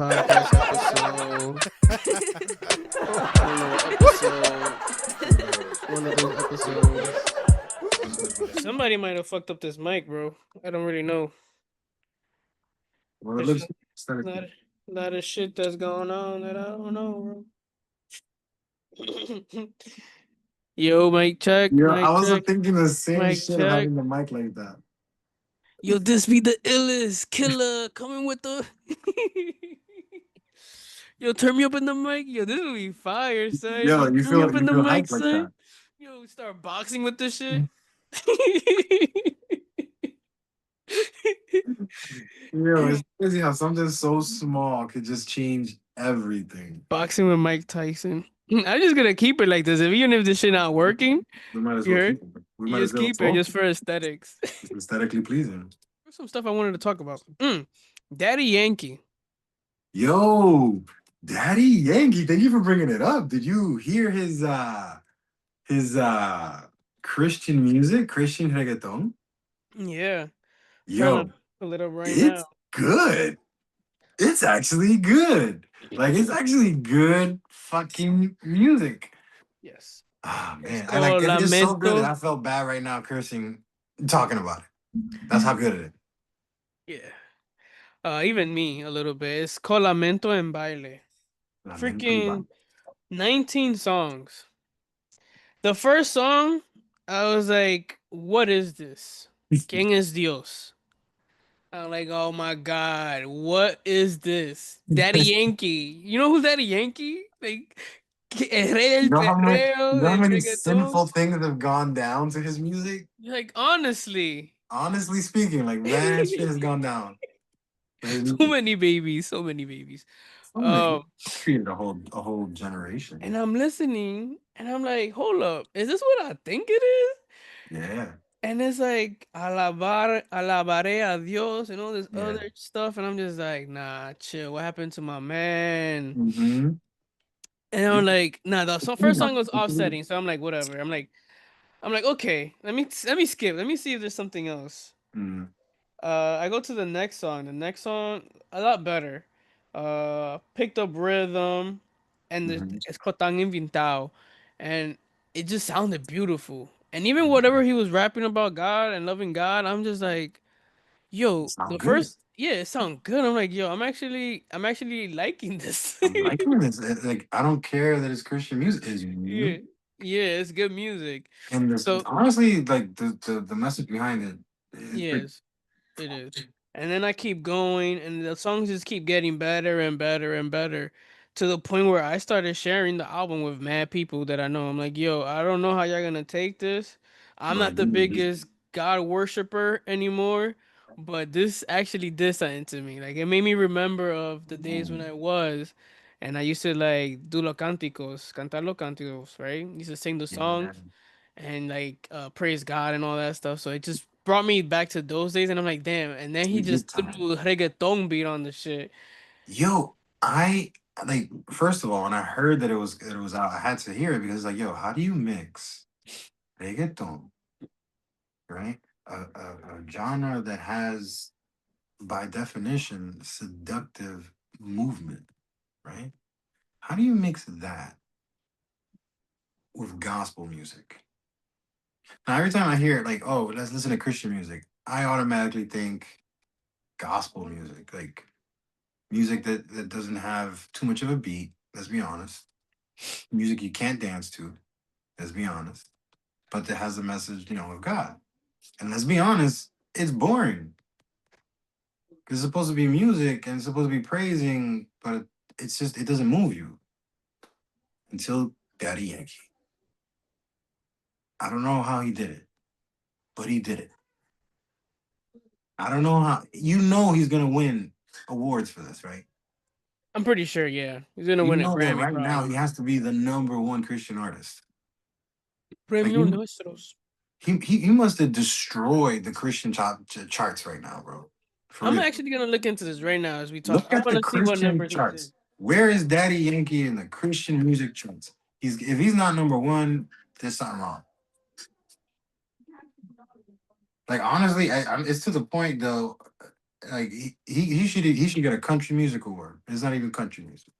podcast episode. I don't know what episode. One of those episodes. Somebody might have fucked up this mic, bro. I don't really know. Well, it There's looks a lot of shit that's going on that I don't know, bro. Yo, mic check, I mic check, wasn't thinking the same mic shit of check. having the mic like that. Yo, this be the illest killer coming with the. Yo, turn me up in the mic. Yo, this will be fire, son. Yo, Turn me up in you the feel mic, hyped like son. that. Yo, start boxing with this shit. Yo, it's crazy how something so small could just change everything. Boxing with Mike Tyson. I'm just gonna keep it like this. Even if this shit not working, We might as you well heard? keep it. We You might as just well keep it talk. just for aesthetics. It's aesthetically pleasing. There's some stuff I wanted to talk about. Daddy Yankee. Yo, Daddy Yankee, thank you for bringing it up. Did you hear his Christian music, Christian reggaeton? Yeah. Trying Yo, to pull it up right it's now. good. It's actually good. Like, it's actually good fucking music. Yes. Ah, It's man. called It's so good that Lamento. I felt bad right now cursing, talking about it. That's how good it is. Yeah. Even me a little bit. It's called Lamento en Baile. Lamento y Freaking 19 songs. The first song, I was like, what is this? ¿Quién es Dios? I'm like, oh my God, what is this? Daddy Yankee. You know who's Daddy Yankee? Like, el rey del You perreo, know how del many reggaeton. sinful things have gone down to his music? Like, honestly, Honestly speaking, like, man, shit has gone down. so many babies, so many babies. So many. Created a whole generation. And I'm listening, and I'm like, hold up, is this what I think it is? Yeah. And it's like alabaré a Dios and all this Yeah. other stuff, and I'm just like, nah, chill. What happened to my man? Mm-hmm. And I'm like, nah. First song was offsetting, so I'm like, whatever. I'm like, okay, let me skip. Let me see if there's something else. Mm-hmm. I go to the next song. The next song a lot better. Picked up rhythm, and the Mm-hmm. escotang inventado, and it just sounded beautiful. And even whatever he was rapping about God and loving God, I'm just like, yo, Sound the good. first, yeah, it sounds good. I'm like, yo, I'm actually liking this. I'm liking this. Like, I don't care that it's Christian music. It's Yeah, music. yeah, it's good music. And this, So honestly, like the message behind it is pretty. yes, it is. And then I keep going, and the songs just keep getting better and better and better to the point where I started sharing the album with mad people that I know. I'm like, yo, I don't know how y'all gonna take this. I'm not But the biggest God worshiper anymore, but this actually did something to me. Like, it made me remember of the days when I was, and I used to like do los cánticos, cantar los cánticos, right? Used to sing the yeah, songs and like praise God and all that stuff. So it just brought me back to those days, and I'm like, damn. And then he good just time. threw a reggaeton beat on the shit. Yo, I like first of all, when I heard that it was out, I had to hear it because like, yo, how do you mix reggaeton, right? A genre that has, by definition, seductive movement, right? How do you mix that with gospel music? Now, every time I hear it, like, oh, let's listen to Christian music, I automatically think gospel music, like music that doesn't have too much of a beat. Let's be honest. Music you can't dance to. Let's be honest. But that has the message, of God. And let's be honest, it's boring. Because it's supposed to be music and it's supposed to be praising, but it's just it doesn't move you until Daddy Yankee. I don't know how he did it, but he did it. I don't know how. He's gonna win awards for this, right? I'm pretty sure, yeah, he's gonna You win a know that Grammy right now he probably. has to be the number one Christian artist. Like Premio Nuestros. he must have destroyed the Christian charts right now, bro. For I'm real. actually gonna look into this right now as we talk. Look I at the want to see what Christian numbers he's in. charts. Where is Daddy Yankee in the Christian music charts? If he's not number one, there's something wrong. Like honestly, it's to the point though. like he should get a country music award. It's not even country music.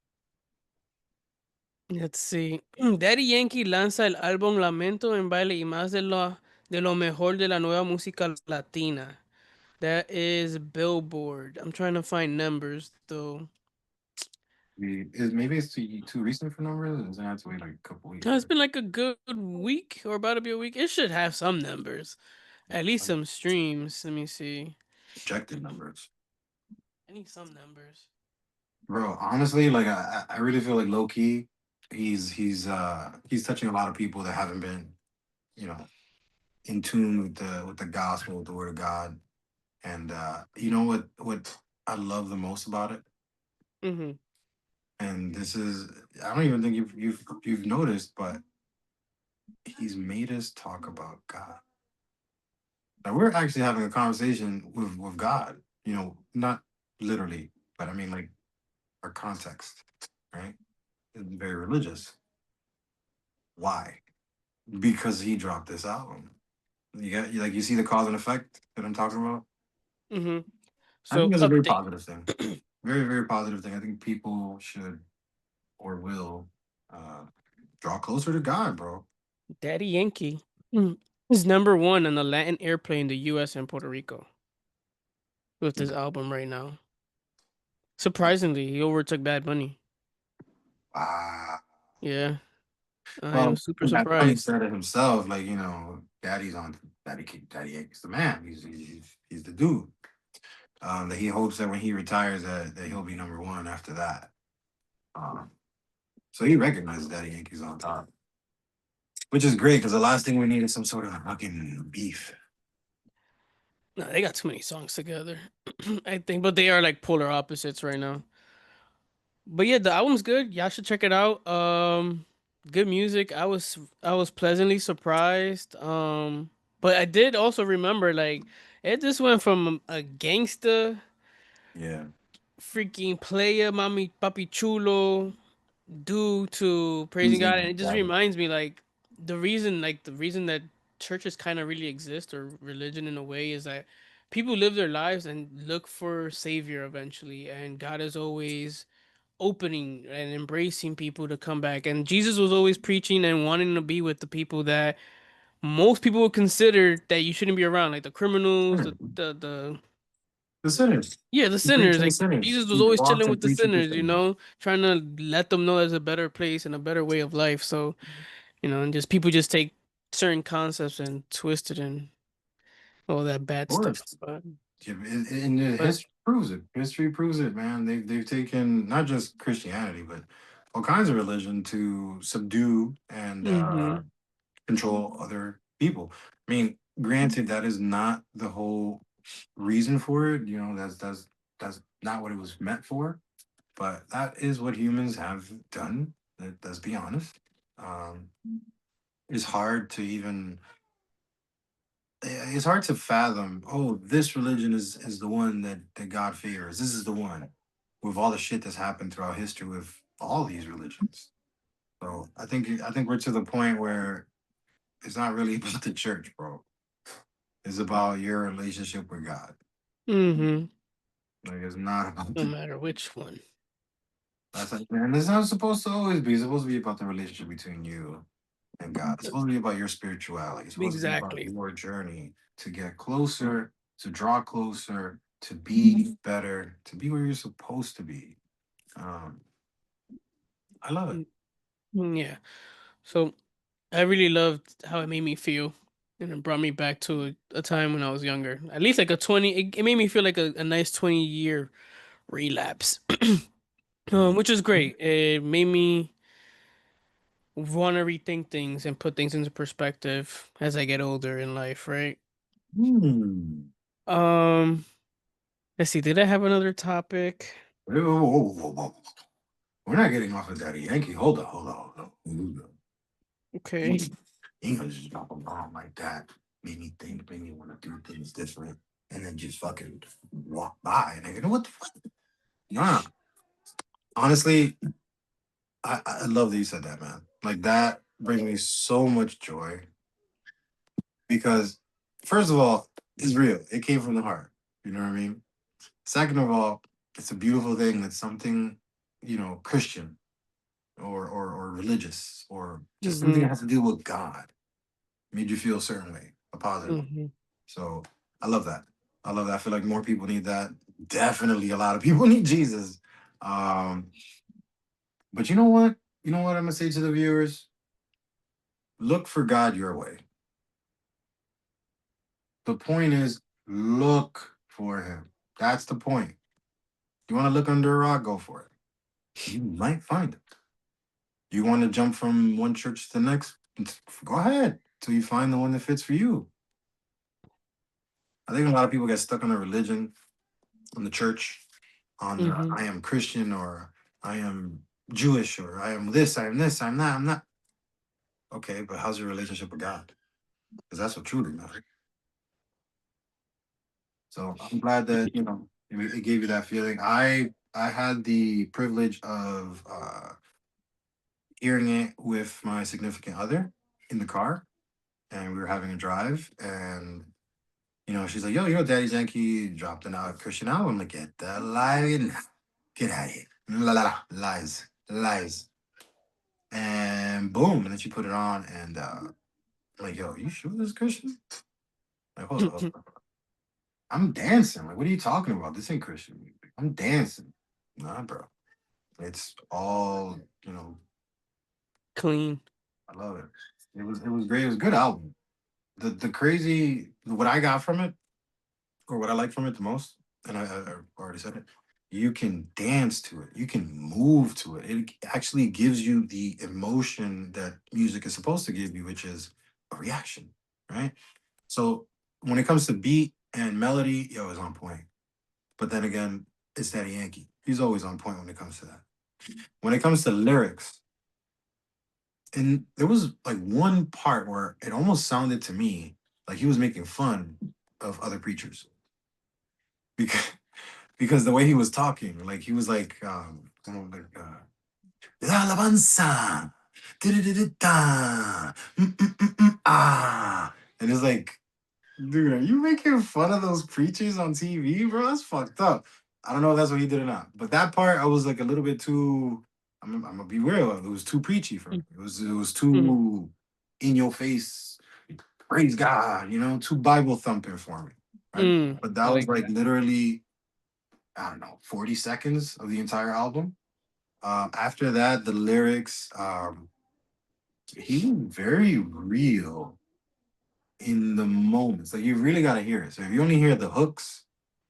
Let's see. Daddy Yankee lanza el álbum Lamento en baile y más de lo mejor de la nueva música latina. That is Billboard. I'm trying to find numbers though. Maybe it's too recent for numbers. It's gonna have to wait like a couple weeks, It's right? been like a good week or about to be a week. It should have some numbers, at least some streams. Let me see. Projected numbers. I need some numbers. Bro, honestly, like I really feel like low key, he's touching a lot of people that haven't been, you know, in tune with the gospel, with the word of God. And you know what I love the most about it? Mm-hmm. And this is I don't even think you've noticed, but he's made us talk about God. Now we're actually having a conversation with God, not literally, but I mean like our context, right? It's very religious. Why? Because he dropped this album. You see the cause and effect that I'm talking about. Mm-hmm. I think So that's a very update. positive thing. Very, very positive thing. I think people should or will uh, draw closer to God, bro. Daddy Yankee is number one on the Latin airplay in the U.S. and Puerto Rico with this album right now. Surprisingly, he overtook Bad Bunny. Ah, Yeah, I am well, super Bad Bunny surprised. said it himself. Like Daddy Yankee's the man. He's the dude. That he hopes that when he retires, that he'll be number one after that. Um, so he recognizes Daddy Yankee's on top, which is great because the last thing we need is some sort of fucking beef. No, they got too many songs together. I think, but they are like polar opposites right now. But yeah, the album's good. Y'all should check it out. Good music. I was pleasantly surprised. But I did also remember like it just went from a gangster Yeah, freaking player, mommy, papi chulo, due to praising God, and losing it just that. reminds me the reason that churches kind of really exist or religion in a way is that people live their lives and look for savior eventually, and God is always opening and embracing people to come back, and Jesus was always preaching and wanting to be with the people that most people would consider that you shouldn't be around, like the criminals, the The sinners. yeah, the He preached sinners. to the Like sinners. Jesus was He always walked chilling and with the preached to the sinners, sinners. trying to let them know there's a better place and a better way of life. So, and just people just take certain concepts and twist it and all that Of bad stuff. course. But, Yeah, and the but history proves it. History proves it, man. They've taken not just Christianity, but all kinds of religion to subdue and hmm control other people. I mean, granted, that is not the whole reason for it. That's not what it was meant for. But that is what humans have done. Let's be honest. Um, it's hard to even it's hard to fathom. Oh, this religion is the one that God favors. This is the one with all the shit that's happened throughout history with all these religions. So I think we're to the point where it's not really about the church, bro. It's about your relationship with God. hmm Like it's not about no the matter which one. and it's not supposed to always be. It's supposed to be about the relationship between you and God. It's supposed to be about your spirituality. It's supposed to be about Exactly. your journey to get closer, to draw closer, to be better, to be where you're supposed to be. Um, I love it. Mm, yeah. So I really loved how it made me feel. And it brought me back to a time when I was younger. At least like a 20, it made me feel like a nice 20-year relapse. Mm. Which is great. It made me want to rethink things and put things into perspective as I get older in life, right? Hmm. Um, let's see. Did I have another topic? Whoa, whoa, whoa, whoa. We're not getting off of Daddy Yankee. Hold on. Okay. You ain't gonna just drop a bomb like that. Made me think, made me want to do things different, and then just fucking walk by. And I go, what the fuck? Nah. Honestly, I love that you said that, man. Like that brings me so much joy because, first of all, it's real. It came from the heart. You know what I mean? Second of all, it's a beautiful thing that something, Christian or religious or just something that Mhm. has to do with God made you feel a certain way, a positive way. Mhm. So I love that. I love that. I feel like more people need that. Definitely a lot of people need Jesus. Um, but you know what? You know what I'm gonna say to the viewers? Look for God your way. The point is look for him. That's the point. You want to look under a rock, go for it. You might find it. You want to jump from one church to the next? Go ahead till you find the one that fits for you. I think a lot of people get stuck on a religion, on the church, on the Mhm. I am Christian or I am Jewish or I am this, I am this, I'm that, I'm not. Okay, but how's your relationship with God? Because that's what truly matters. So I'm glad that it gave you that feeling. I had the privilege of hearing it with my significant other in the car, and we were having a drive, and she's like, "Yo, Daddy's Yankee dropped an out Christian album." I'm like, "Get the lie, get out of here, la la la, lies, lies," and boom, and then she put it on, and I'm like, "Yo, you sure this is Christian?" Like, hold up. I'm dancing. Like, what are you talking about? This ain't Christian music. I'm dancing. Nah, bro. It's all, Clean. I love it. It was great. It was a good album. The crazy what I got from it, or what I like from it the most, and I already said it, you can dance to it. You can move to it. It actually gives you the emotion that music is supposed to give you, which is a reaction, right? So when it comes to beat and melody, yo, is on point. But then again, it's Daddy Yankee. He's always on point when it comes to that. When it comes to lyrics, and there was like one part where it almost sounded to me like he was making fun of other preachers because because the way he was talking, like he was like, alabanza, da-da-da-da-da, ah, and it's like, dude, are you making fun of those preachers on TV, bro? That's fucked up. I don't know if that's what he did or not, but that part I was like a little bit too. I'm gonna be real. It was too preachy for me. It was Mhm. too in your face. Praise God, too Bible thumping for me, right? But I that was like like that. literally, I don't know, 40 seconds of the entire album. After that, the lyrics, he was very real in the moments. Like you really gotta hear it. So if you only hear the hooks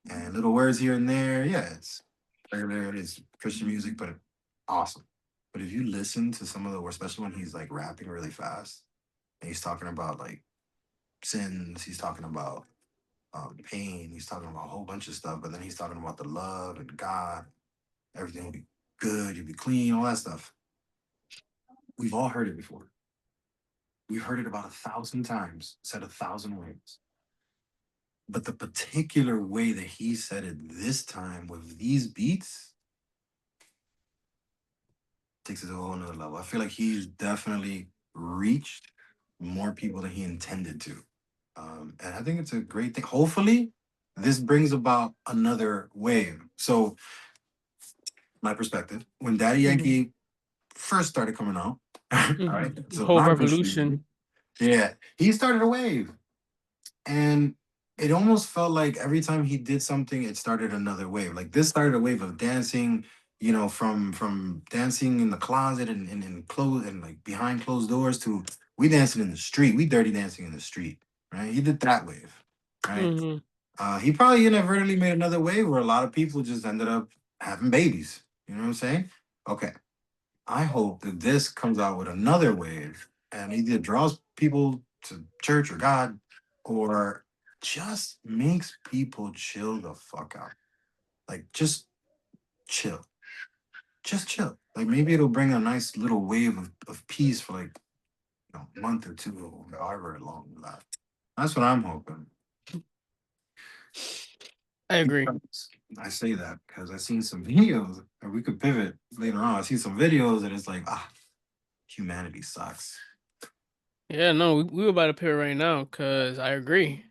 and little words here and there, yeah, it's regular, it's Christian music, but awesome. But if you listen to some of the, especially when he's like rapping really fast and he's talking about like sins, he's talking about pain, he's talking about a whole bunch of stuff, but then he's talking about the love and God, everything will be good, you'll be clean, all that stuff. We've all heard it before. We've heard it about 1,000 times, said 1,000 ways. But the particular way that he said it this time with these beats takes it to a whole nother level. I feel like he's definitely reached more people than he intended to. And I think it's a great thing. Hopefully, this brings about another wave. So, my perspective, when Daddy Mhm. Yankee first started coming out, all right, Mhm. so Whole revolution. non-Christian, yeah, he started a wave. And it almost felt like every time he did something, it started another wave. Like this started a wave of dancing, from dancing in the closet and close and like behind closed doors to we dancing in the street, we dirty dancing in the street, right? He did that wave, right? Mhm. He probably inadvertently made another wave where a lot of people just ended up having babies. You know what I'm saying? Okay. I hope that this comes out with another wave and either draws people to church or God or just makes people chill the fuck out. Like, just chill. Just chill. Like, maybe it'll bring a nice little wave of peace for like, a month or two or however long it lasts. That's what I'm hoping. I agree. Because I say that because I've seen some videos, and we could pivot later on. I see some videos and it's like, humanity sucks. Yeah, no, we were about to pivot right now because I agree.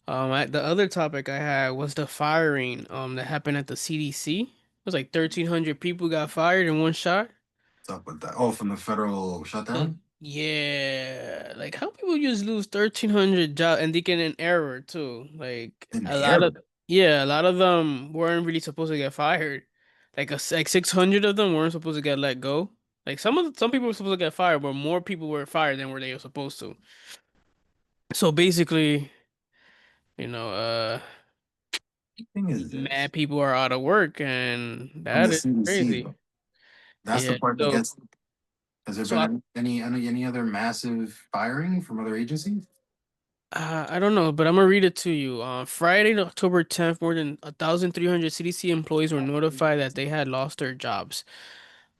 The other topic I had was the firing that happened at the CDC. It was like 1,300 people got fired in one shot. What's up with that? Oh, from the federal shutdown? Yeah, like how people just lose 1,300 jobs and they get an error too. Like In a lot error. of yeah, a lot of them weren't really supposed to get fired. Like 600 of them weren't supposed to get let go. Like some people were supposed to get fired, but more people were fired than were they were supposed to. So basically, you know, Thing is this mad people are out of work, and from that the is CDC crazy. though. That's the Yeah. part that So gets. Has there so I been any other massive firing from other agencies? I don't know, but I'm gonna read it to you. On Friday, October 10th, more than 1,300 CDC employees were notified that they had lost their jobs.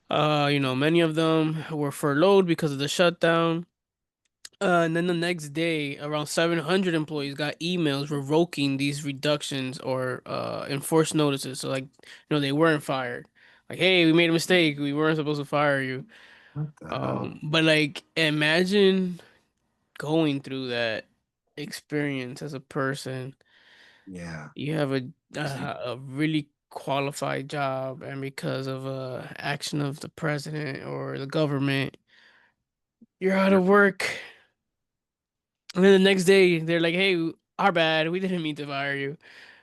Many of them were furloughed because of the shutdown. And then the next day, around 700 employees got emails revoking these reductions or enforced notices. So, like, they weren't fired. Like, hey, we made a mistake. We weren't supposed to fire you. What the hell? But like, imagine going through that experience as a person. Yeah. You have See, a really qualified job, and because of action of the president or the government, you're out yeah. of work. And then the next day, they're like, "Hey, our bad. We didn't mean to fire you."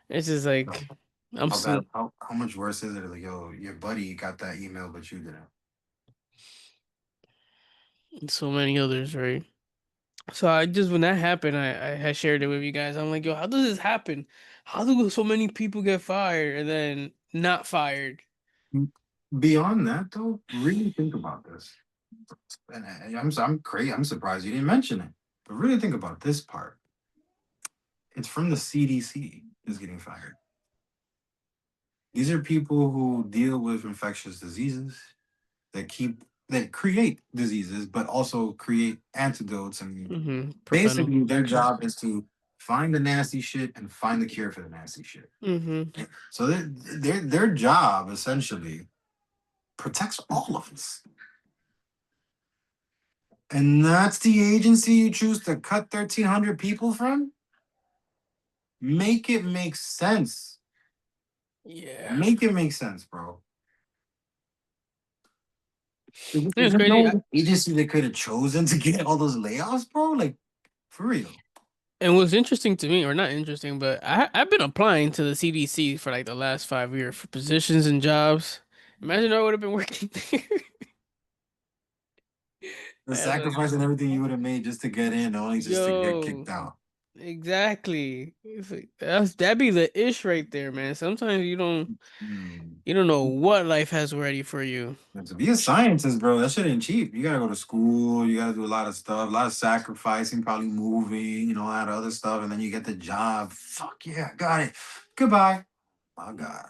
It's just like I'm How so bad? How much worse is it? Like, yo, your buddy got that email, but you didn't. so many others, right? So I just when that happened, I had shared it with you guys. I'm like, yo, how does this happen? How do so many people get fired and then not fired? Beyond that, though, really think about this. And I'm crazy. I'm surprised you didn't mention it. But really think about this part. It's from the CDC is getting fired. These are people who deal with infectious diseases that create diseases, but also create antidotes. And Prevent basically, their infection. job is to find the nasty shit and find the cure for the nasty shit. Mm-hmm. So their job essentially protects all of us. And that's the agency you choose to cut 1,300 people from? Make it make sense. Yeah. Make it make sense, bro. It Is was there crazy. no agency that could have chosen to get all those layoffs, bro? Like, for real. And what's interesting to me, or not interesting, but I've been applying to the CDC for like the last 5 years for positions and jobs. Imagine I would have been working there. The That's like, sacrifice and everything you would have made just to get in, only just to get kicked yo, out. exactly. It's like, that'd be the ish right there, man. Sometimes Hmm. you don't know what life has ready for you. And to be a scientist, bro, that shit ain't cheap. You gotta go to school, you gotta do a lot of stuff, a lot of sacrificing, probably moving, a lot of other stuff, and then you get the job. Fuck yeah, got it. Goodbye. My God.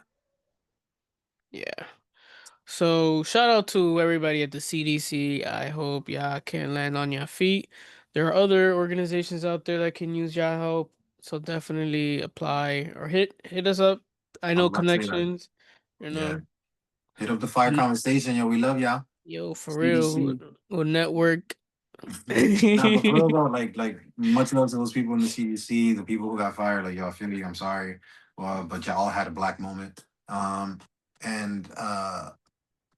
Yeah. So shout out to everybody at the CDC. I hope y'all can land on your feet. There are other organizations out there that can use y'all help. So definitely apply or hit us up. I I know was about to say that. connections, you Yeah. know. Hit up the fire N- conversation, yo. We love y'all. Yo, for real, CDC. we'll network. Nah, but for real though, like much love to those people in the CDC, the people who got fired. Like, yo, I feel you. I'm sorry. Well, but y'all had a black moment. And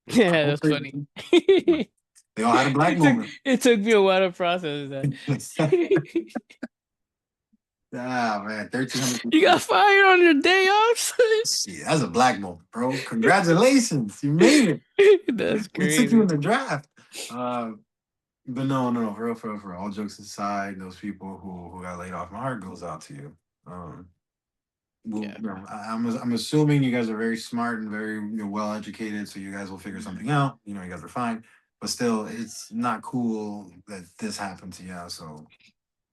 Yeah, that's hopefully funny. they all had a black It took moment. it took me a while to process that. Ah man, 1,300 You people. got fired on your day off? Shit, that's a black moment, bro. Congratulations, you made it. That's We took you in crazy. the draft. But no, no, no, for real. All jokes aside, those people who got laid off, my heart goes out to you. Um, well, Yeah. I'm assuming you guys are very smart and very well educated, so you guys will figure something out. You guys are fine, but still, it's not cool that this happened to you. So,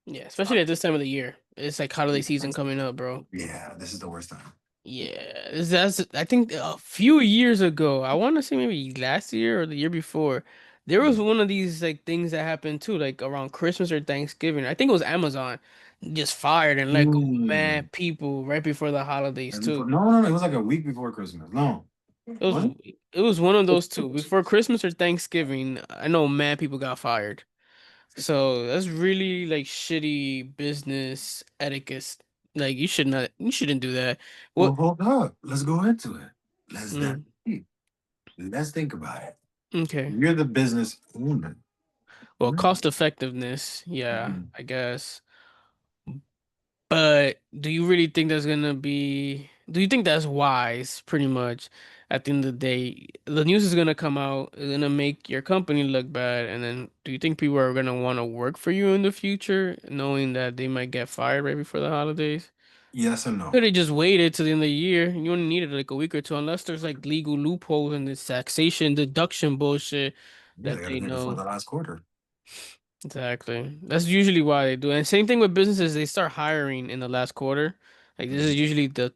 Yeah, uh, especially at this time of the year. It's like holiday season coming up, bro. yeah, this is the worst time. Yeah, that's I think a few years ago. I want to say maybe last year or the year before. There was one of these like things that happened too, like around Christmas or Thanksgiving. I think it was Amazon just fired and let go Mm. mad people right before the holidays too. No, no, no, it was like a week before Christmas. No, It was what? it was one of those two. Before Christmas or Thanksgiving, I know mad people got fired. So that's really like shitty business etiquette Like you should not, you shouldn't do that. Well, What? hold up. Let's go into it. Let's that. Mm, Let's think about it. okay. You're the business owner. Well, Mhm. cost effectiveness, yeah, Mhm. I guess. But do you really think that's gonna be? Do you think that's wise? Pretty much, at the end of the day, the news is gonna come out, it's gonna make your company look bad, and then do you think people are gonna want to work for you in the future, knowing that they might get fired right before the holidays? Yes and no. Could have just waited till the end of the year. You only needed like a week or two, unless there's like legal loopholes and this taxation deduction bullshit Yeah, they that got to they do it before know. the last quarter. Exactly. That's usually why they do it. And same thing with businesses, they start hiring in the last quarter. Like this Mhm. is usually the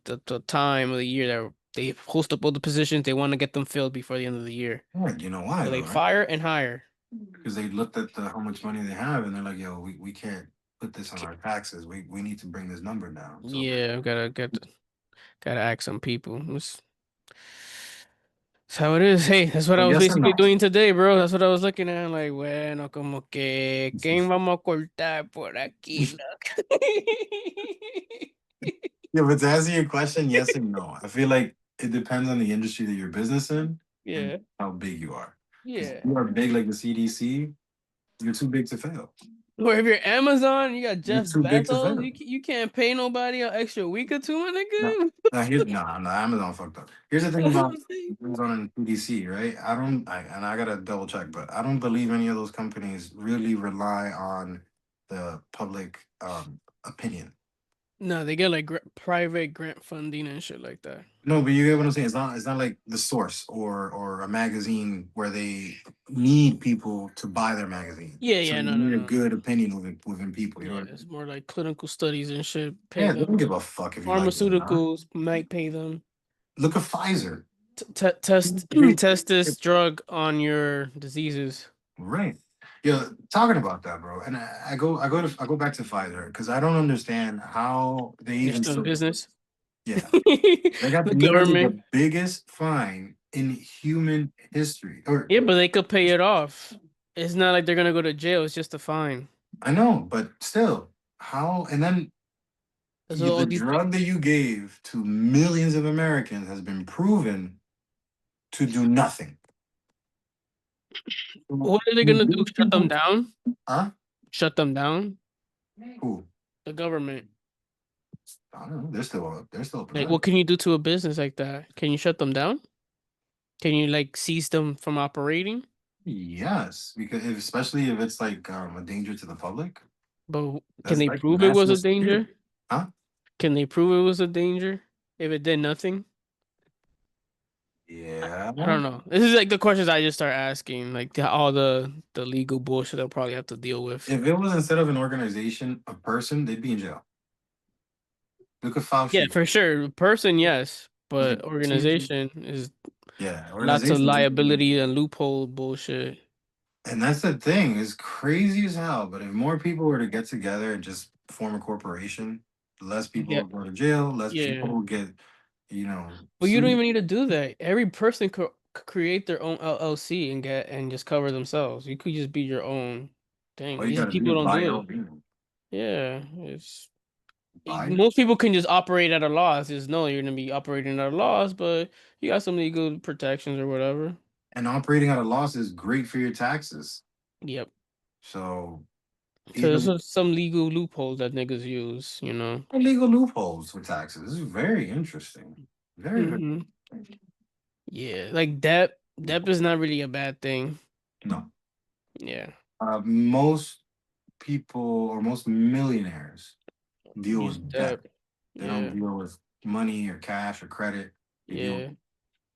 time of the year that they post up all the positions, they want to get them filled before the end of the year. Yeah, you know why So they though, right? fire and hire. Because they looked at how much money they have and they're like, yo, we can't put this on our taxes. We need to bring this number down. So Yeah, gotta ask some people. That's how it is. Hey, that's what I was yes and basically no. doing today, bro. That's what I was looking at. Like, bueno, como que, ¿quién vamos a cortar por aquí, look? Yeah, but to answer your question, yes and no. I feel like it depends on the industry that you're business in and Yeah, how big you are. Because if yeah. you are big like the CDC, you're too big to fail. Or if you're Amazon, you got You're Jeff too big to Bezos. fail. You can't pay nobody an extra week or two, my No, nigga. no, no, Amazon fucked up. Here's the thing That's what about I'm saying. Amazon and PDC, right? And I gotta double check, but I don't believe any of those companies really rely on the public opinion. No, they get like private grant funding and shit like that. No, but you get what I'm saying. It's not like the source or a magazine where they need people to buy their magazine. Yeah, So yeah, you no, no, need a no, no. good opinion within people. You know Yeah, what I it's mean? more like clinical studies and shit. Pay Yeah, they don't them. give a fuck if you like it or not. Pharmaceuticals might pay them. Look at Pfizer. Test They, test this drug on your diseases. right. Yeah, talking about that, bro. And I go back to Pfizer because I don't understand how they They're even still in still. business. Yeah, they got The literally the government. biggest fine in human history. Or Yeah, but they could pay it off. It's not like they're gonna go to jail. It's just a fine. I know, but still, how? And then So the all these drug that you gave to millions of Americans has been proven to do nothing. what are they You gonna do? give Shut them people, down? huh? Shut them down? Who? The government. I don't know. They're still open Like, up. what can you do to a business like that? Can you shut them down? Can you like cease them from operating? Yes, because especially if it's like a danger to the public, But can that's they like prove it was a national security, danger? huh? Can they prove it was a danger if it did nothing? Yeah. I don't know. This is like the questions I just start asking, like all the legal bullshit I'll probably have to deal with. If it was instead of an organization, a person, they'd be in jail. Look at Yeah, Fauci. for sure. Person, yes, Like, but seriously? organization is Yeah, lots of organizations. liability and loophole bullshit. And that's the thing, it's crazy as hell. But if more people were to get together and just form a corporation, less people Yeah, will go to jail, less people yeah. will get, But you don't sued. even need to do that. Every person could create their own LLC and get and just cover themselves. You could just be your own thing. All you These gotta do people is don't buy do your it. own being. Yeah, it's Buy most people can just operate at a loss. Just know you're gonna be operating at a loss, but you got some legal protections or whatever. and operating at a loss is great for your taxes. Yep. So So even there's some legal loopholes that niggas use, you know. legal loopholes for taxes. This is very interesting. Very, very Hmm. Yeah, like debt. Debt is not really a bad thing. no. Yeah. Most people or most millionaires deal Use with debt. debt. They don't Yeah. deal with money or cash or credit. They deal with, Yeah.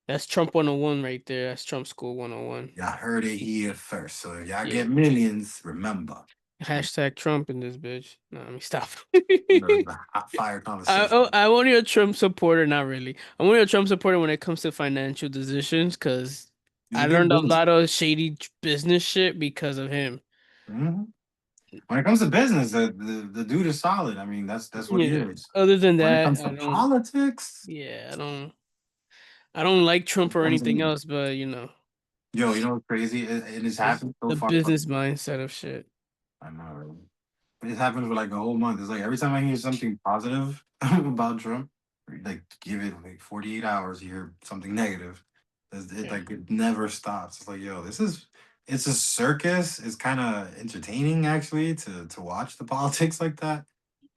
That's Trump 101 right there. That's Trump school 101. y'all heard it here first. So if y'all Yeah. get millions, remember Hashtag Trump in this bitch. No, let me stop. the hot fire conversation. I'm only a Trump supporter, not really. I'm only a Trump supporter when it comes to financial decisions because He's I a good learned a business. lot of shady business shit because of him. Mhm. When it comes to business, the dude is solid. I mean, that's what he Yeah. is. Other than When it that, comes to politics, yeah, I don't like Trump or comes anything in, else, but you know, yo, you know what's crazy? It has it's happened so the far. business mindset of shit. I know, right? It happened for like a whole month. It's like every time I hear something positive about Trump, like give it like 48 hours, you hear something negative. Yeah. Like it never stops. It's like, yo, this is it's a circus. It's kind of entertaining actually to watch the politics like that.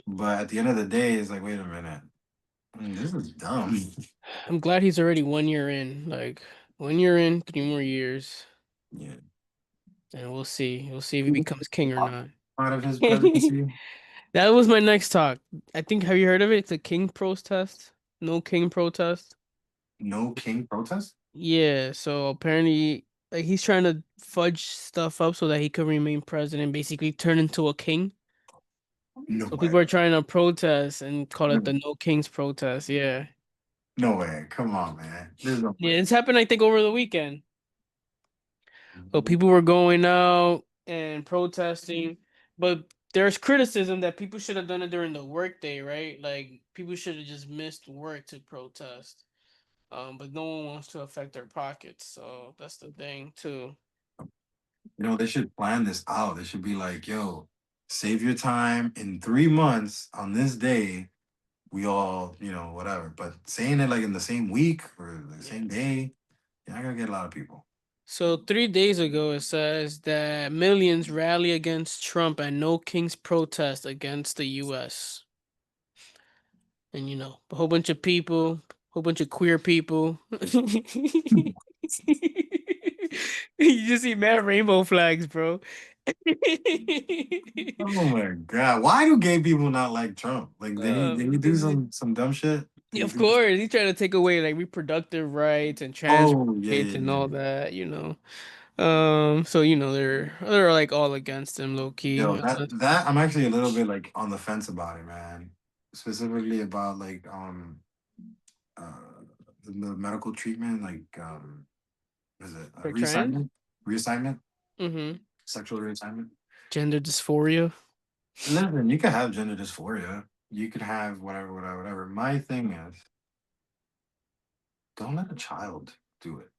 But at the end of the day, it's like, wait a minute, this is dumb. I'm glad he's already 1 year in. Like 1 year in, 3 more years, Yeah. and we'll see. We'll see if he becomes king or not. Part of his presidency, That was my next talk. I think have you heard of it? It's a king protest. No king protest. no king protest. Yeah, so apparently like he's trying to fudge stuff up so that he could remain president, basically turn into a king. No So way. people are trying to protest and call it No, the No Kings protest. Yeah. no way. Come on, man. There's no Yeah, way. it's happened I think over the weekend. So people were going out and protesting, but there's criticism that people should have done it during the workday, right? Like people should have just missed work to protest. But no one wants to affect their pockets, so that's the thing too. They should plan this out. They should be like, yo, save your time in 3 months on this day. We all, whatever. But saying it like in the same week or the Yeah. same day, you're not gonna get a lot of people. So 3 days ago, it says that millions rally against Trump and No Kings protest against the U.S. And a whole bunch of people, whole bunch of queer people. You just see mad rainbow flags, bro. Oh my god. Why do gay people not like Trump? Like did he do Because some dumb shit? Did he of do course he's trying to take away like reproductive rights and trans Oh yeah, rights yeah, and yeah, all yeah. that. So they're like all against him low Yo, key. that I'm actually a little bit like on the fence about it, man. Specifically about like the medical treatment, like is it For trans? reassignment? Reassignment? Mm-hmm. Sexual reassignment? Gender dysphoria. Listen, you could have gender dysphoria. You could have whatever, whatever, whatever. My thing is, don't let a child do it.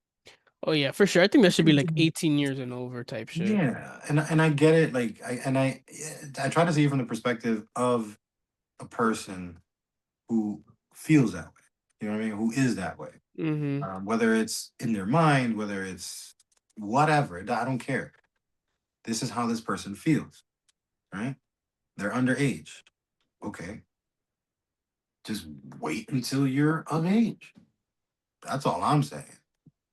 Oh yeah, for sure. I think that should be like 18 years and over type shit. Yeah, and I get it. Like I try to see it from the perspective of a person who feels that way. You know what I mean? Who is that way? Mm-hmm. Whether it's in their mind, whether it's whatever, I don't care. This is how this person feels, right? They're underage. Okay, just wait until you're of age. That's all I'm saying.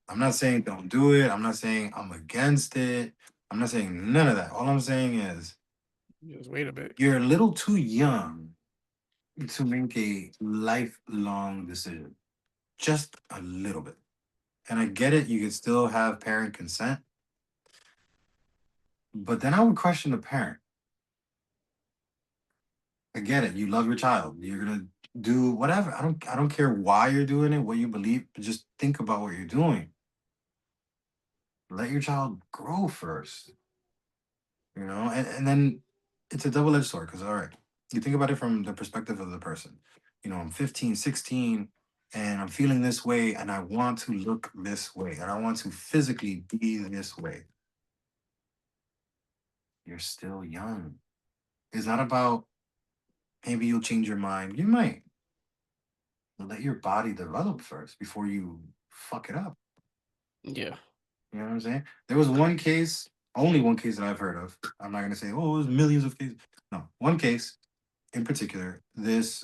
I'm not saying don't do it. I'm not saying I'm against it. I'm not saying none of that. All I'm saying is Just wait a bit. you're a little too young to make a lifelong decision. Just a little bit. And I get it, you can still have parent consent, but then I would question the parent. I get it. You love your child. You're gonna do whatever. I don't care why you're doing it, what you believe, but just think about what you're doing. Let your child grow first. And then it's a double-edged sword because all right, you think about it from the perspective of the person. I'm 15, 16, and I'm feeling this way, and I want to look this way, and I want to physically be this way. You're still young. It's not about maybe you'll change your mind. You might let your body develop first before you fuck it up. Yeah. You know what I'm saying? There was one case, only one case that I've heard of. I'm not gonna say, oh, there's millions of cases. No, one case in particular, this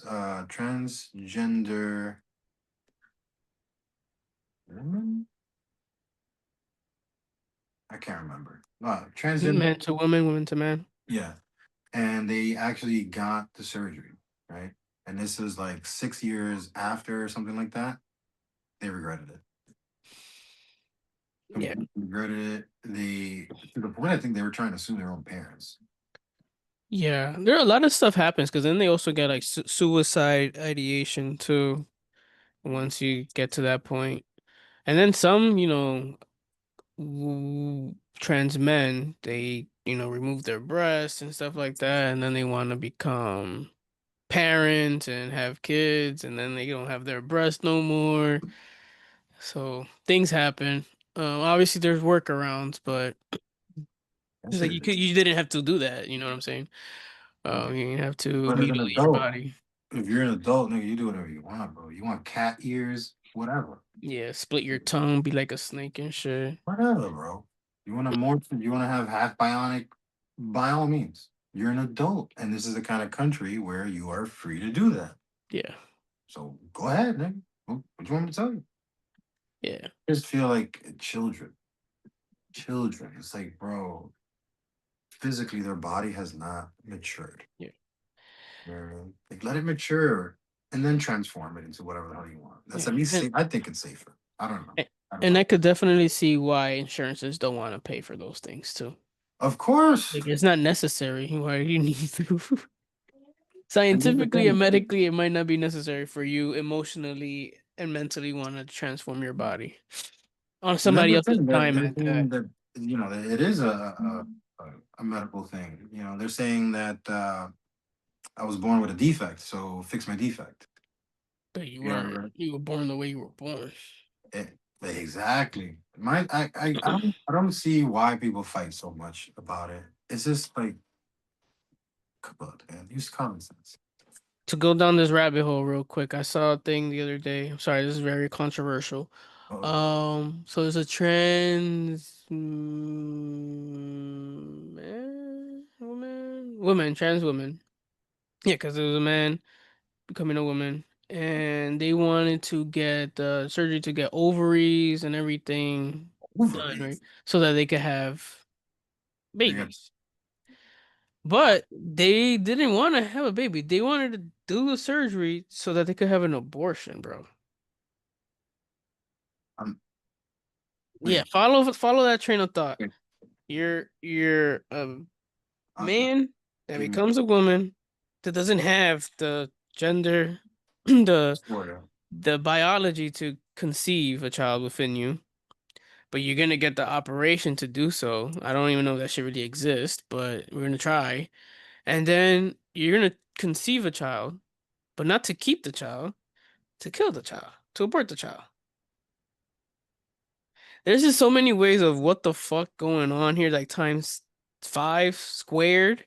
transgender woman. I can't remember. Transgender. Man to woman, woman to man. Yeah, and they actually got the surgery, right? And this was like 6 years after or something like that. They regretted it. Yeah. Completely regretted it. They to the point I think they were trying to sue their own parents. Yeah. There are a lot of stuff happens because then they also get like suicide ideation too once you get to that point. And then some, trans men, they, remove their breasts and stuff like that, and then they want to become parents and have kids, and then they don't have their breasts no more. So things happen. Obviously there's workarounds, but That it's like shit you is didn't have to do that, you know what I'm saying? Oh, you have to But as an mutilate your adult, body. if you're an adult, nigga, you do whatever you want, bro. You want cat ears, whatever. Yeah, split your tongue, be like a snake and shit. Whatever, bro. You want to morph, you want to have half bionic, by all means. You're an adult, and this is the kind of country where you are free to do that. Yeah, So go ahead, nigga. What do you want me to tell you? yeah, I just feel like children. Children. It's like, bro, physically their body has not matured. yeah. You know what I mean? Like let it mature and then transform it into whatever the hell you want. That's Yeah. at least I think it's safer. I don't know. And, I don't and know. I could definitely see why insurances don't want to pay for those things too. Of course. Like it's not necessary. Why do you need to? And here's the Scientifically and thing. medically, it might not be necessary for you emotionally and mentally want to transform your body on And that's somebody the else's thing. time They're at that. saying that that it is a medical thing. They're saying that I was born with a defect, so fix my defect. But you You know, weren't. You were born the way you were born. exactly. I don't see why people fight so much about it. It's just like, come on, man, use common sense. To go down this rabbit hole real quick, I saw a thing the other day. I'm sorry, this is very controversial. Oh, So there's a trans trans woman. Yeah, because it was a man becoming a woman, and they wanted to get surgery to get ovaries and everything done, right? ovaries. So that they could have They got. babies. But they didn't want to have a baby. They wanted to do the surgery so that they could have an abortion, bro. I'm Yeah, wait. follow that train of thought. Wait. You're a Uh, man that give me becomes a woman that doesn't have the gender, the sort of. the biology to conceive a child within you, but you're gonna get the operation to do so. I don't even know if that should really exist, but we're gonna try. And then you're gonna conceive a child, but not to keep the child, to kill the child, to abort the child. There's just so many ways of what the fuck going on here, like times five squared.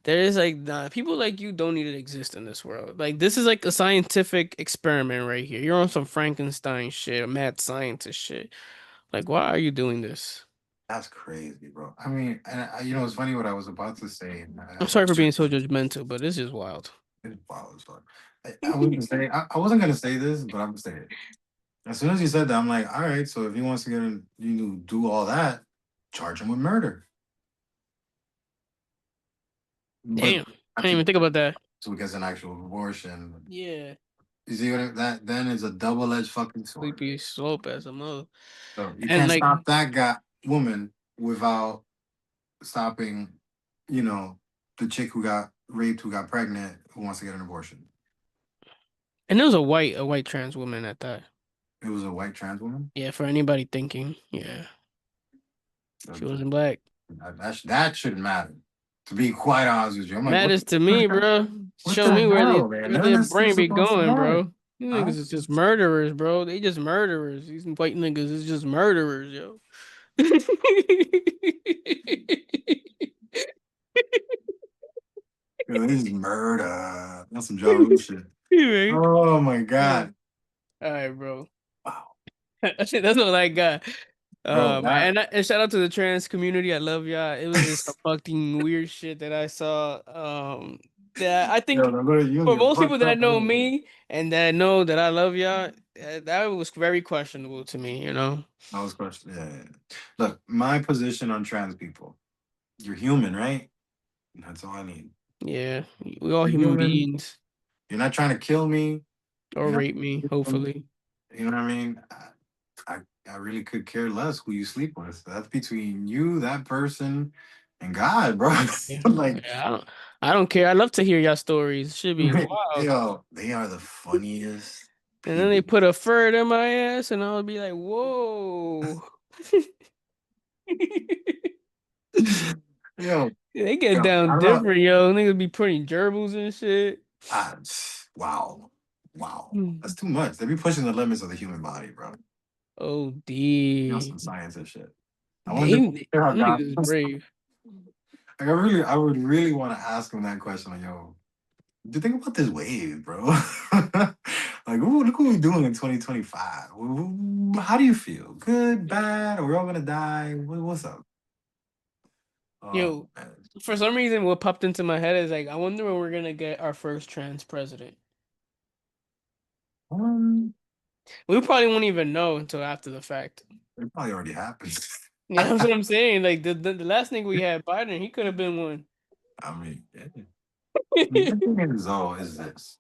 There is like nah, people like you don't need to exist in this world. Like this is like a scientific experiment right here. You're on some Frankenstein shit, a mad scientist shit. Like why are you doing this? That's crazy, bro. I mean, and it's funny what I was about to say. And I'm sorry for being so judgmental, but this is wild. it's wild as fuck. I was gonna say I wasn't gonna say this, but I'm gonna say it. As soon as you said that, I'm like, all right. So if he wants to do all that, charge him with murder. But Damn, I not didn't to even think about that. so he gets an actual abortion. Yeah, You see that? Then it's a double-edged fucking sword. sleepy slope as a mother. So you And can't like, stop that guy woman without stopping, you know, the chick who got raped, who got pregnant, who wants to get an abortion. and there was a white trans woman at that. It was a white trans woman. Yeah, for anybody thinking, yeah, So she wasn't black. that shouldn't matter. To be quite honest with you, I'm like, Matters to me, bro. what Show the me where they hell, man? where None of their that stuff's brain be supposed to going, matter. bro. These Huh? niggas is just murderers, bro. They just murderers. These white niggas is just murderers, yo. Yo, this is murder. That's some Ja Rule shit. Anyway, Oh my all god. right, bro. Wow. That's all I got. Bro, that And shout out to the trans community. I love y'all. It was just some fucking weird shit that I saw. That I yo, think the little you for get most people fucked that up a know little bit. me and that know that I love y'all, that was very questionable to me. You know? I was questioning. Yeah, yeah. Look, my position on trans people. You're human, right? That's all I need. Yeah, we all You're human human. beings You're not trying to kill me. or You're not. rape me, hopefully. You know what I mean? I really could care less who you sleep with. That's between you, that person, and God, bro. Yeah, Like, yeah, I don't care. I love to hear y'all stories. Should be wild. yo, they are the funniest And then they people. put a fur in my ass, and I'll be like, whoa. Yo, They get yo, I down don't know. different, yo. Niggas be putting gerbils and shit. Ah, wow, wow, Hmm. that's too much. They be pushing the limits of the human body, bro. Oh, Some D. science and shit. I They wonder them how God. niggas is brave. I would really want to ask him that question. Like, yo, do you think about this wave, bro? Like, ooh, look what we're doing in 2025. How do you feel? Good, bad? Are we all gonna die? What's up? Oh Yo, man. for some reason, what popped into my head is like, I wonder when we're gonna get our first trans president. Um, We probably won't even know until after the fact. it probably already happened. Yeah, that's what I'm saying. Like the last nigga we had, Biden, he could have been one. I mean, yeah. The thing is, though, is this.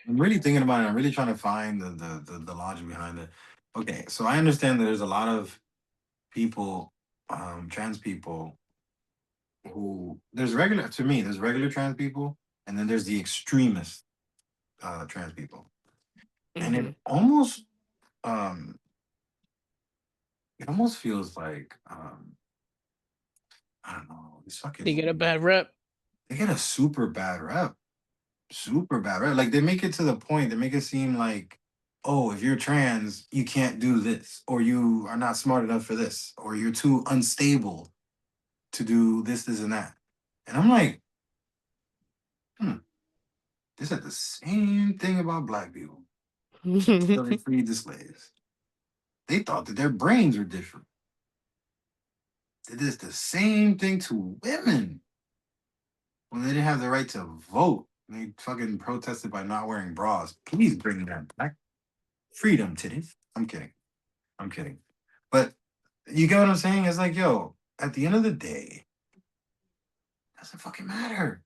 I'm really thinking about it. I'm really trying to find the logic behind it. Okay, so I understand that there's a lot of people, trans people, who there's regular to me. There's regular trans people, and then there's the extremist trans people, and Hmm. um, it almost feels like I don't know. It's They get a fucking. bad rep. They get a super bad rep. Super bad, right? Like they make it to the point, they make it seem like, oh, if you're trans, you can't do this, or you are not smart enough for this, or you're too unstable to do this, this, and that. And I'm like, hmm, they said the same thing about black people until they freed the slaves. They thought that their brains were different. They did the same thing to women when they didn't have the right to vote. They fucking protested by not wearing bras. Please bring that back. Freedom, titties. I'm kidding. I'm kidding. But you get what I'm saying? It's like, yo, at the end of the day, it doesn't fucking matter.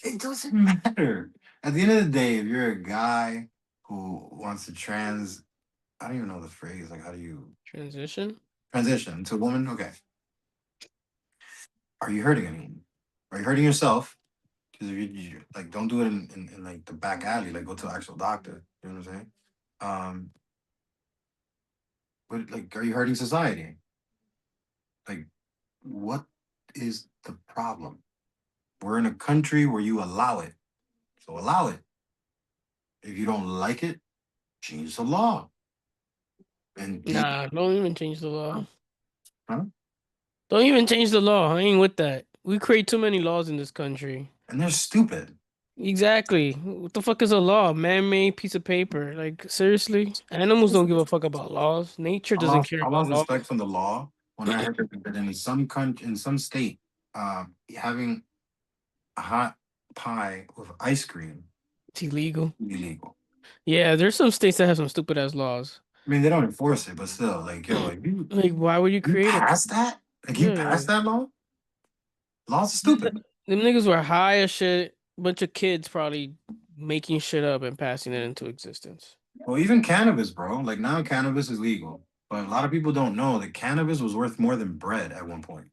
It doesn't matter. At the end of the day, if you're a guy who wants to I don't even know the phrase. Like, how do you Transition. transition to a woman? Okay. Are you hurting anyone? Are you hurting yourself? Because if you like, don't do it in like the back alley. Like, go to an actual doctor. You know what I'm saying? Um, but like, are you hurting society? Like, what is the problem? We're in a country where you allow it. So allow it. If you don't like it, change the law and be. Nah, don't even change the law. Huh? Don't even change the law. I ain't with that. We create too many laws in this country. And they're stupid. Exactly. What the fuck is a law? Man-made piece of paper. Like, seriously? Animals don't give a fuck about laws. Nature doesn't care I about lost respect laws. from the law when I heard that in some country, in some state, having a hot pie with ice cream It's illegal. illegal. Yeah, there's some states that have some stupid ass laws. I mean, they don't enforce it, but still, like, yo, Like, why would you you create it? pass that, like, you Yeah. pass that law. Laws are stupid. Them niggas were high as shit. Bunch of kids probably making shit up and passing it into existence. Well, even cannabis, bro. Like now, cannabis is legal, but a lot of people don't know that cannabis was worth more than bread at one point.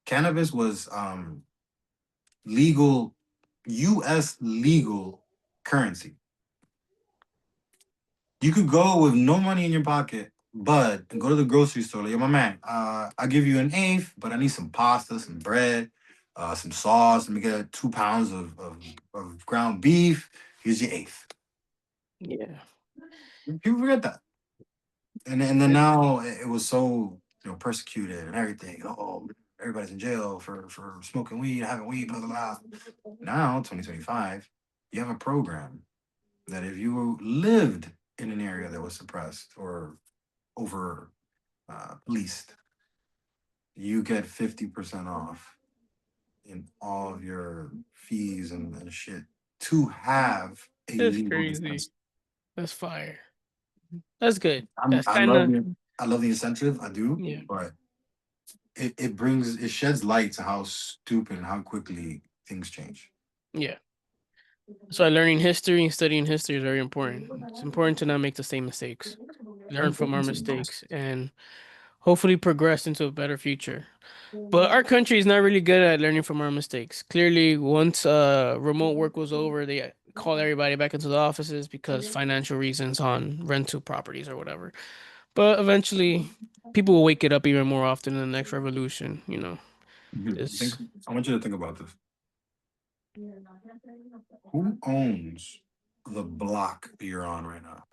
Cannabis was legal, U.S. legal currency. You could go with no money in your pocket, but and go to the grocery store. Like, yo, my man, I'll give you an eighth, but I need some pasta, some bread, some sauce. Let me get 2 pounds of ground beef. Here's your eighth. Yeah. People forget that. And then now it was so persecuted and everything. Oh, everybody's in jail for smoking weed, having weed, blah blah blah. Now, 2025, you have a program that if you lived in an area that was suppressed or over policed, you get 50% off in all of your fees and shit to have a That's legal crazy. dispensary. That's fire. That's good. I'm, That's I kind love of, the I love the incentive, I do, yeah. but it sheds light to how stupid and how quickly things change. Yeah. So learning history and studying history is very important. It's important to not make the same mistakes. Learn from our mistakes and hopefully progress into a better future. But our country is not really good at learning from our mistakes. Clearly, once remote work was over, they called everybody back into the offices because financial reasons on rental properties or whatever. But eventually, people will wake it up even more often in the next revolution. Think It's I want you to think about this. Who owns the block you're on right now?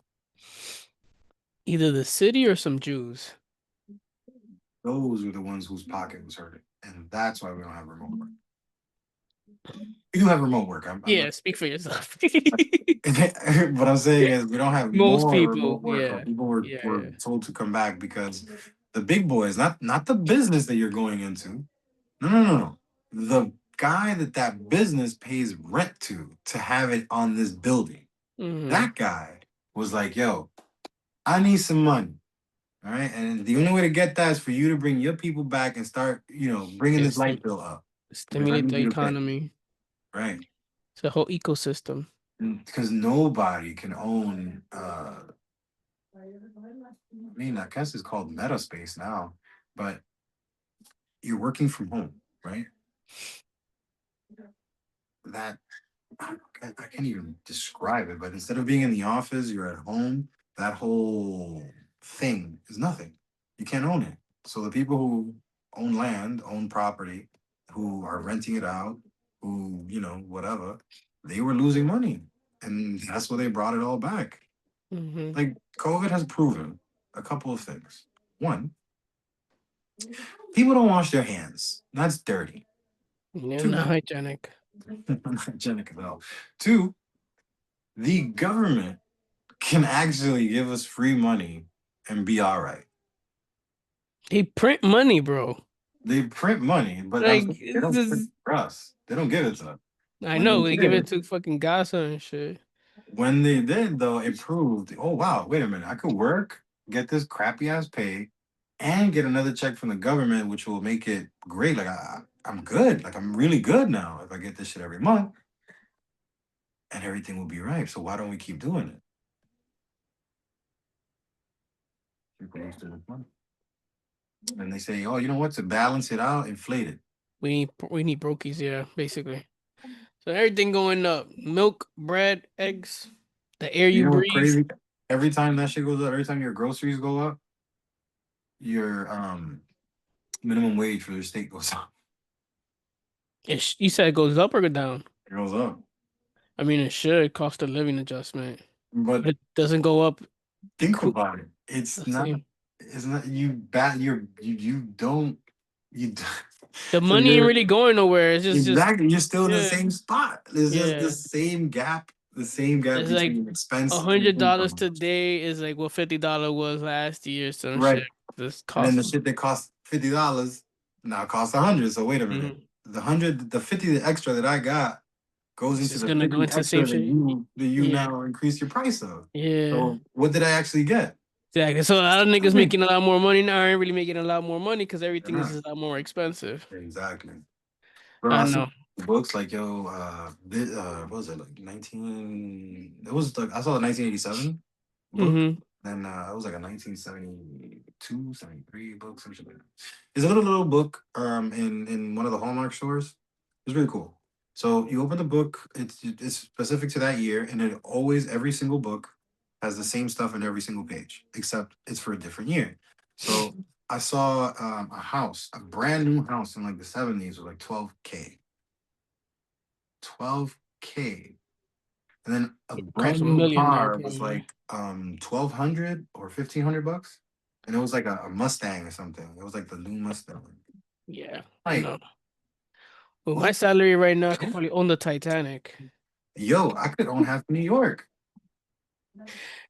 either the city or some Jews. those were the ones whose pocket was hurting, and that's why we don't have remote work. We do have remote work. I'm Yeah, not. speak for yourself. What I'm saying is we don't have Most more people, remote work, or yeah, people were yeah, told to come back because the big boys, not the business that you're going into. No, no, no, no. The guy that business pays rent to have it on this building. mm-hmm. That guy was like, "Yo, I need some money. All right, and the only way to get that is for you to bring your people back and start, bringing this It's light bill up because I stimulate need the you to pay." economy. Right, It's a whole ecosystem. because nobody can own. I mean, I guess it's called meta space now, but you're working from home, right? That I can't even describe it, but instead of being in the office, you're at home. That whole thing is nothing. You can't own it. So the people who own land, own property, who are renting it out, who, whatever, they were losing money. And that's why they brought it all back. Mm-hmm. Like COVID has proven a couple of things. One, people don't wash their hands. That's dirty. Yeah, not Two, hygienic. not hygienic at all. Two, the government can actually give us free money and be all right. They print money, bro. They print money, but Like they it's don't print just, it for us. They don't give it to us. I When they know they give it did, to fucking Gaza and shit. though, it proved, oh wow, wait a minute, I could work, get this crappy ass pay, and get another check from the government, which will make it great. Like I'm good. Like I'm really good now if I get this shit every month, and everything will be right. So why don't we keep doing it? People used to make money. And they say, oh, you know what? To balance it out, inflate it. We need brokies, yeah, basically. So everything going up. Milk, bread, eggs, the air You you know what's breathe. crazy? Every time that shit goes up, every time your groceries go up, your minimum wage for the state goes up. You said it goes up or go down? It goes up. I mean, it should cost a living adjustment. But It doesn't go up think equi about it. the It's not. same. It's not. You bat. You don't. You. The So money ain't you're really going nowhere. It's just exactly. You're still in the yeah, same spot. There's just the yeah. same gap. The same gap It's like between a expenses and hundred dollars income. today is like what $50 was last year. Some Right. shit. This And then the costs. shit that cost $50 now costs 100. So wait a minute. Mhm. The 50 extra that I got goes It's into just the gonna go 50 into the same extra that shit. you Yeah, now increase your price of. yeah. So what did I actually get? Exactly. So a lot of niggas Nothing. making a lot more money now. Aren't really making a lot more money because They're everything is not. just a lot more expensive. Exactly. Bro, I I see know. books like yo, what was it like 19? It was like I saw the 1987 book. Mm-hmm. Then it was like a 1972, 73 book, some shit like that. It's a little book in one of the Hallmark stores. It's really cool. So you open the book, it's specific to that year, and it always every single book has the same stuff in every single page, except it's for a different year. So I saw a house, a brand new house in like the 70s with like 12K. 12K. And then a Cost brand a new million now, car was probably. like 1200 or $1,500. And it was like a Mustang or something. It was like the new Mustang. Yeah, I Like, know. With my what? salary right now, I could probably own the Titanic. Yo, I could own half New York.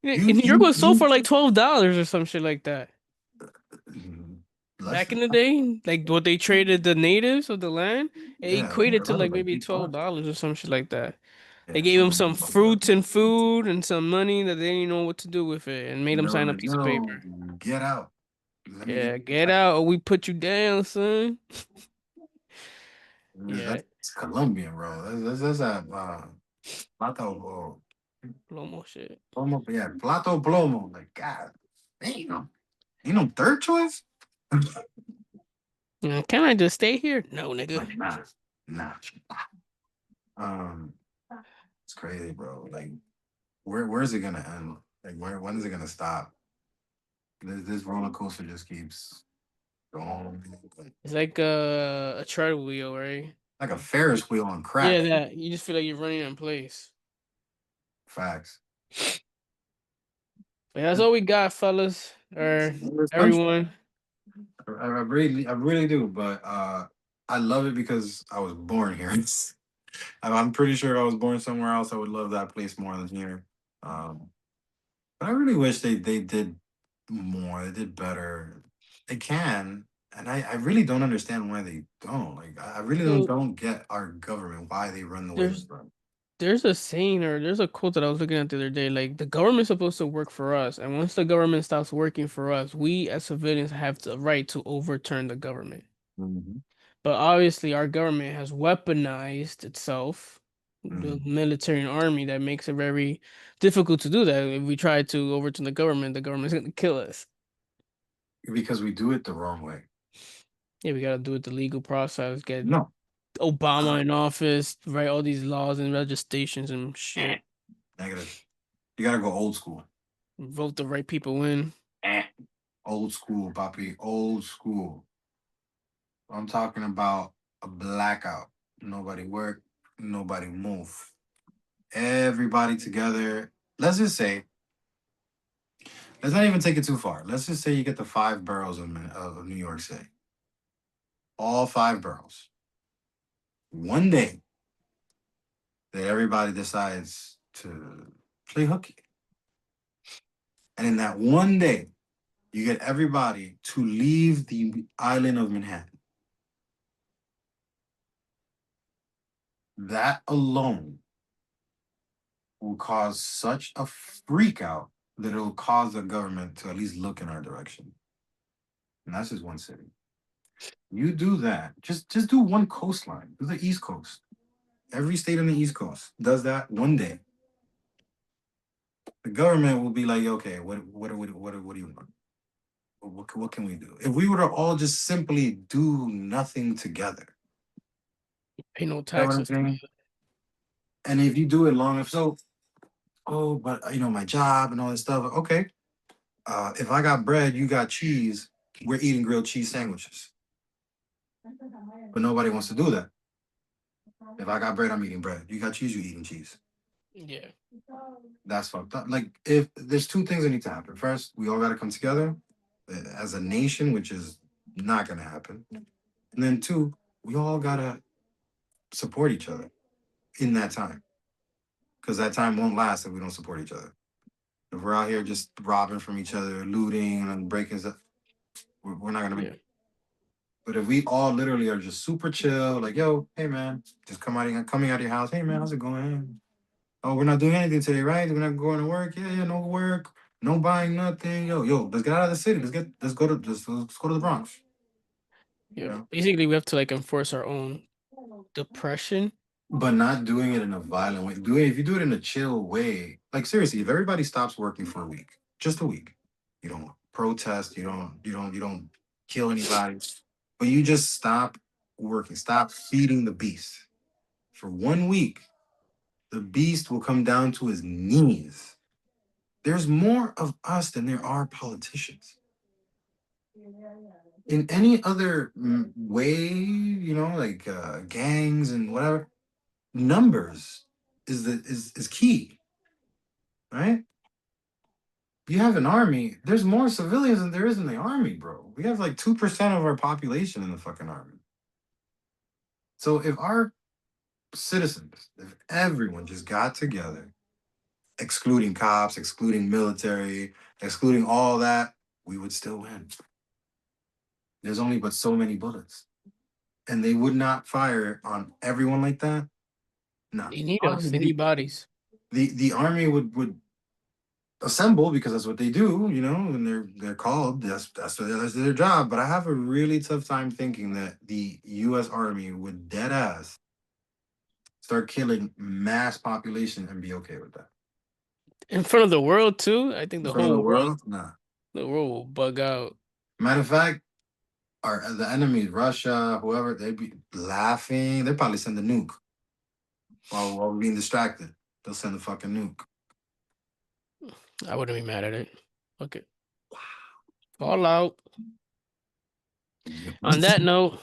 In You New York you was sold you for like $12 or some shit like that. less Back than in the day, like what they traded the natives of the land, it yeah, equated to probably like like maybe twelve $8. dollars or some shit like that. They Yeah, gave him something some like that. fruits and food and some money that they didn't know what to do with it and made And him they were sign a like, piece of yo, paper. get out. Let me get Yeah, get out or we put you down, son. Yeah, that's Colombian, bro. That's that Plato Lomo shit. Plomo, yeah, Plato Plomo. Like, God, damn. Ain't no third choice? Can I just stay here? No, nigga. Like, nah, nah. Um, it's crazy, bro. Like, where's it gonna end? Like, when is it gonna stop? This roller coaster just keeps going. It's like a tread wheel, right? Like a Ferris wheel on Yeah, crack. that you just feel like you're running in place. Facts. But that's all we got, fellas, or This country. everyone. I really do. But I love it because I was born here. I'm pretty sure if I was born somewhere else, I would love that place more than here. Um, but I really wish they did more. They did better. They can, and I really don't understand why they don't. Like I really Well, don't get our government why they run the way they there's run. there's a saying or there's a quote that I was looking at the other day. Like the government's supposed to work for us, and once the government stops working for us, we as civilians have the right to overturn the government. Mhm. But obviously, our government has weaponized itself, the Mhm. military and army, that makes it very difficult to do that. If we try to overturn the government's gonna kill us. Because we do it the wrong way. Yeah, we gotta do it the legal process, get No, Obama uh, in office, write all these laws and legislations and shit. negative. You gotta go old school. Vote the right people in. Eh. Old school, papi. Old school. I'm talking about a blackout. Nobody work. Nobody move. Everybody together. Let's just say, let's not even take it too far. Let's just say you get the five boroughs of New York City. All five boroughs. One day that everybody decides to play hooky. And in that one day, you get everybody to leave the island of Manhattan. That alone will cause such a freak out that it'll cause the government to at least look in our direction. And that's just one city. You do that. Just do one coastline. Do the East Coast. Every state on the East Coast does that one day. The government will be like, okay, what do you want? What can we do? If we were to all just simply do nothing together, Pay no you know what I'm taxes. saying? And if you do it long enough, so oh, but my job and all this stuff. Okay, if I got bread, you got cheese. We're eating grilled cheese sandwiches, but nobody wants to do that. If I got bread, I'm eating bread. You got cheese, you eating cheese. Yeah. That's fucked up. Like, if there's two things that need to happen. First, we all got to come together as a nation, which is not going to happen. And then two, we all got to support each other in that time, because that time won't last if we don't support each other. If we're out here just robbing from each other, looting and breaking stuff, we're not going to make Yeah. it. But if we all literally are just super chill, like, yo, hey man, just coming out of your house, hey man, how's it going? Oh, we're not doing anything today, right? We're not going to work. Yeah, yeah, no work, no buying nothing. Yo, let's get out of the city. Let's go to the Bronx. You Yeah. know, Basically, we have to like enforce our own depression. but not doing it in a violent way. If you do it in a chill way, like seriously, if everybody stops working for a week, just a week, you don't protest, you don't kill anybody, but you just stop working, stop feeding the beast for 1 week. The beast will come down to his knees. There's more of us than there are politicians. In any other way, like gangs and whatever, numbers is key, right? You have an army. There's more civilians than there is in the army, bro. We have like 2% of our population in the fucking army. So if our citizens, if everyone just got together, excluding cops, excluding military, excluding all that, we would still win. There's only but so many bullets, and they would not fire on everyone like that. No, They need us. They need bodies. the army would assemble because that's what they do, and they're called. That's their job. But I have a really tough time thinking that the U.S. Army would dead ass start killing mass population and be okay with that. In front of the world too. I think In front of the world, nah. the world will bug out. Matter of fact, the enemies, Russia, whoever, they'd be laughing. They'd probably send a nuke while we're being distracted. They'll send a fucking nuke. I wouldn't be mad at it. Okay. Fall out. Yeah. On that note,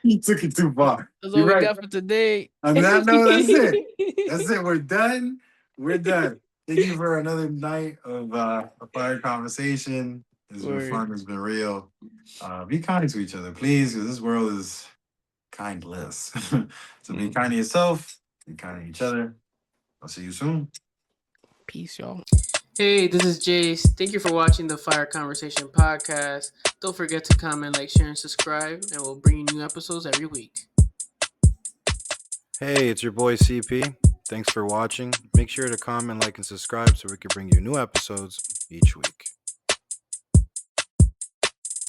You took it too far. that's all You're we right. got for today. On that note, that's it. That's it. We're done. We're done. Thank you for another night of a fire conversation. It's been Word. fun. It's been real. Be kind to each other, please, because this world is kindless. So be kind to yourself. Be kind to each other. I'll see you soon. Peace, y'all. Hey, this is Jace. Thank you for watching the Fire Conversation podcast. Don't forget to comment, like, share, and subscribe, and we'll bring you new episodes every week. Hey, it's your boy CP. Thanks for watching. Make sure to comment, like, and subscribe so we can bring you new episodes each week.